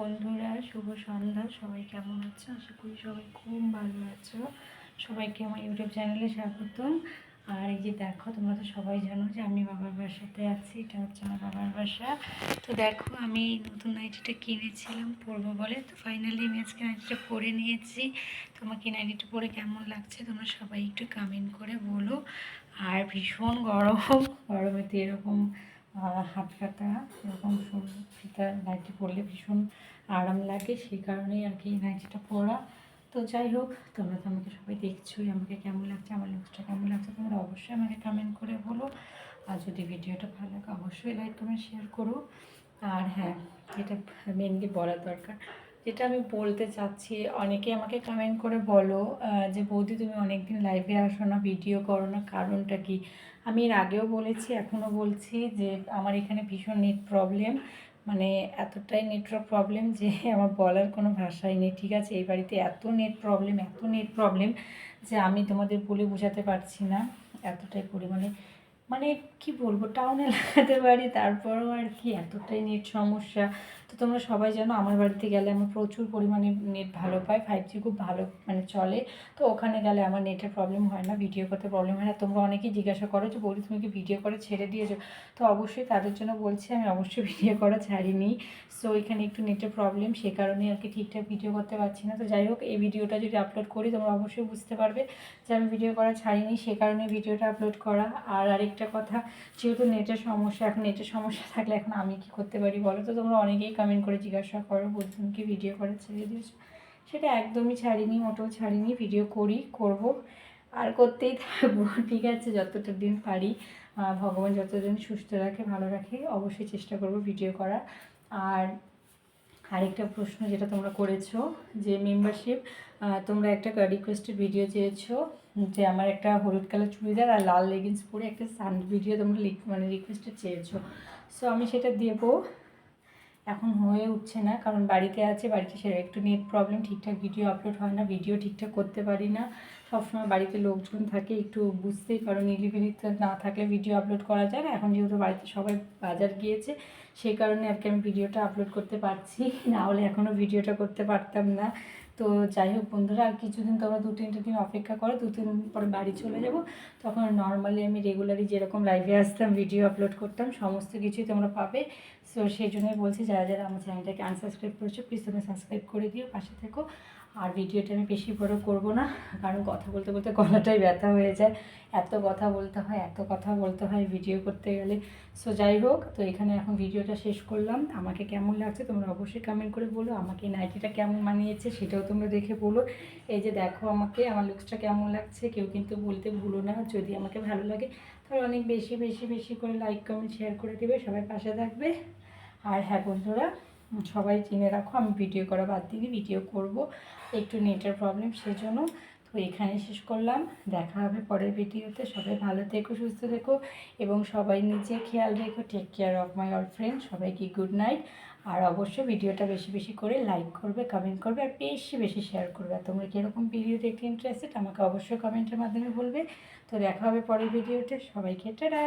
বন্ধুরা, শুভ সন্ধ্যা। সবাই কেমন আছো? আশা করি সবাই খুব ভালো আছো। সবাইকে আমার ইউটিউব চ্যানেলে স্বাগতম। আর এই যে দেখো, তোমরা তো সবাই জানো যে আমি বাবার বাসাতে আছি। এটা হচ্ছে আমার বাবার বাসা। তো দেখো, আমি এই নতুন নাইটিটা কিনেছিলাম পরবো বলে। তো ফাইনালি আমি আজকে নাইটিটা পরে নিয়েছি। তোমাকে নাইটিটা পরে কেমন লাগছে তোমরা সবাই একটু কমেন্ট করে বলো। আর ভীষণ গরম, গরমেতে এরকম হাত কাটা এরকম ফিতা নাইটি পরলে ভীষণ আরাম লাগে, সেই কারণেই আর কি নাইটিটা পরা। তো যাই হোক, তোমরা তো আমাকে সবাই দেখছোই, আমাকে কেমন লাগছে, আমার লুকসটা কেমন লাগছে তোমরা অবশ্যই আমাকে কমেন্ট করে বলো। আর যদি ভিডিওটা ভালো লাগে অবশ্যই লাইক কমেন্ট শেয়ার করো। আর হ্যাঁ, এটা মেনলি বলা দরকার, যেটা আমি বলতে চাচ্ছি, অনেকে আমাকে কমেন্ট করে বলো যে বৌদি তুমি অনেকদিন লাইভে আসো না, ভিডিও করো না, কারণটা কি? আমি এর আগেও বলেছি, এখনও বলছি যে আমার এখানে ভীষণ নেট প্রবলেম, মানে এতটাই নেটওয়ার্ক প্রবলেম যে আমার বলার কোনো ভাষাই নেই। ঠিক আছে, এই বাড়িতে এত নেট প্রবলেম, এত নেট প্রবলেম যে আমি তোমাদের বলে বোঝাতে পারছি না। এতটাই পরিমাণে, মানে কি বলবো, টাউনে লাগাতে পারি, তারপরেও আর কি এতটাই নেট সমস্যা। তো তোমরা সবাই জানো আমার বাড়িতে গেলে আমি প্রচুর পরিমাণে নেট ভালো পাই, 5G খুব ভালো মানে চলে। তো ওখানে গেলে আমার নেটের প্রবলেম হয় না, ভিডিও করতে প্রবলেম হয় না। তোমরা অনেকেই জিজ্ঞাসা করো যে বলি তুমি কি ভিডিও করে ছেড়ে দিয়েছো? তো অবশ্যই তাদের জন্য বলছি, আমি অবশ্যই ভিডিও করা ছাড়িনি। সো এখানে একটু নেটের প্রবলেম, সে কারণে আর কি ঠিকঠাক ভিডিও করতে পারছি না। তো যাই হোক, এই ভিডিওটা যদি আপলোড করি তোমরা অবশ্যই বুঝতে পারবে যে আমি ভিডিও করা ছাড়িনি, সে কারণে ভিডিওটা আপলোড করা। আর আরেকটা কথা, যেহেতু নেটের সমস্যা, এখন নেটের সমস্যা থাকলে এখন আমি কি করতে পারি বলো? তো তোমরা অনেকেই কমেন্ট করে জিজ্ঞাসা করো বলছি তুমি কি ভিডিও করে ছেড়ে দিয়েছো? সেটা একদমই ছাড়িনি, মোটেও ছাড়িনি, ভিডিও করব আর করতেই থাকবো। ঠিক আছে, যতটা দিন পারি, ভগবান যতদিন সুস্থ রাখে, ভালো রাখে, অবশ্যই চেষ্টা করব ভিডিও করা। আর আরেকটা প্রশ্ন যেটা তোমরা করেছো যে মেম্বারশিপ, তোমরা একটা রিকোয়েস্টেড ভিডিও চেয়েছো যে আমার একটা হলুদ কালার চুড়িদার আর লাল লেগিংস পরে একটা সান ভিডিও তোমরা মানে রিকোয়েস্টেড চেয়েছো। সো আমি সেটা দেবো, এখন হয়ে উঠছে না কারণ বাড়িতে আছে, বাড়িতে সেটা একটু নেট প্রবলেম, ঠিকঠাক ভিডিও আপলোড হয় না, ভিডিও ঠিকঠাক করতে পারি না। সবসময় বাড়িতে লোকজন থাকে, একটু বুঝতেই পারো, নিরিবিলিতে না থাকলে ভিডিও আপলোড করা যায় না। এখন যেহেতু বাড়িতে সবাই বাজার গিয়েছে, সেই কারণে আর কি আমি ভিডিওটা আপলোড করতে পারছি, না হলে এখনও ভিডিওটা করতে পারতাম না। তো যাই হোক বন্ধুরা, আর কিছুদিন তোমরা 2-3 দিন অপেক্ষা করো, 2-3 দিন পরে বাড়ি চলে যাব। তখন নর্মালি আমি রেগুলারই যেরকম লাইভে আসতাম, ভিডিও আপলোড করতাম, সমস্ত কিছুই তোমরা পাবে। সো সেই জন্যই বলছি, যারা যারা আমার চ্যানেলটাকে আনসাবস্ক্রাইব করেছো প্লিজ তোমরা সাবস্ক্রাইব করে দিও, পাশে থেকো। আর ভিডিওটা আমি বেশি বড় করব না, কারণ কথা বলতে বলতে গলাটাই ব্যথা হয়ে যায়, এত কথা বলতে হয়, এত কথা বলতে হয় ভিডিও করতে গেলে। সো যাই হোক, তো এখানে এখন ভিডিওটা শেষ করলাম। আমাকে কেমন লাগছে তোমরা অবশ্যই কমেন্ট করে বলো, আমাকে নাইটিটা কেমন মানিয়েছে সেটাও তোমরা দেখে বলো। এই যে দেখো আমাকে, আমার লুকসটা কেমন লাগছে কেউ কিন্তু বলতে ভুলো না। যদি আমাকে ভালো লাগে তাহলে অনেক বেশি বেশি বেশি করে লাইক কমেন্ট শেয়ার করে দেবে, সবাই পাশে থাকবে। আর হ্যাঁ বন্ধুরা, সবাই জেনে রাখো আমি ভিডিও করা বাদ দিই, ভিডিও করব, একটু নেটের প্রবলেম সেজন্য। তো এখানে শেষ করলাম, দেখা হবে পরের ভিডিওতে। সবাই ভালো থেকো, সুস্থ থেকো, এবং সবাই নিজে খেয়াল রেখো। Take care of my all friend, সবাইকে গুড নাইট। আর অবশ্যই ভিডিওটা বেশি বেশি করে লাইক করবে, কমেন্ট করবে, আর বেশি বেশি শেয়ার করবে। আর তোমরা কীরকম ভিডিও দেখতে ইন্টারেস্টেড আমাকে অবশ্যই কমেন্টের মাধ্যমে বলবে। তো দেখা হবে পরের ভিডিওতে, সবাইকে টাটা।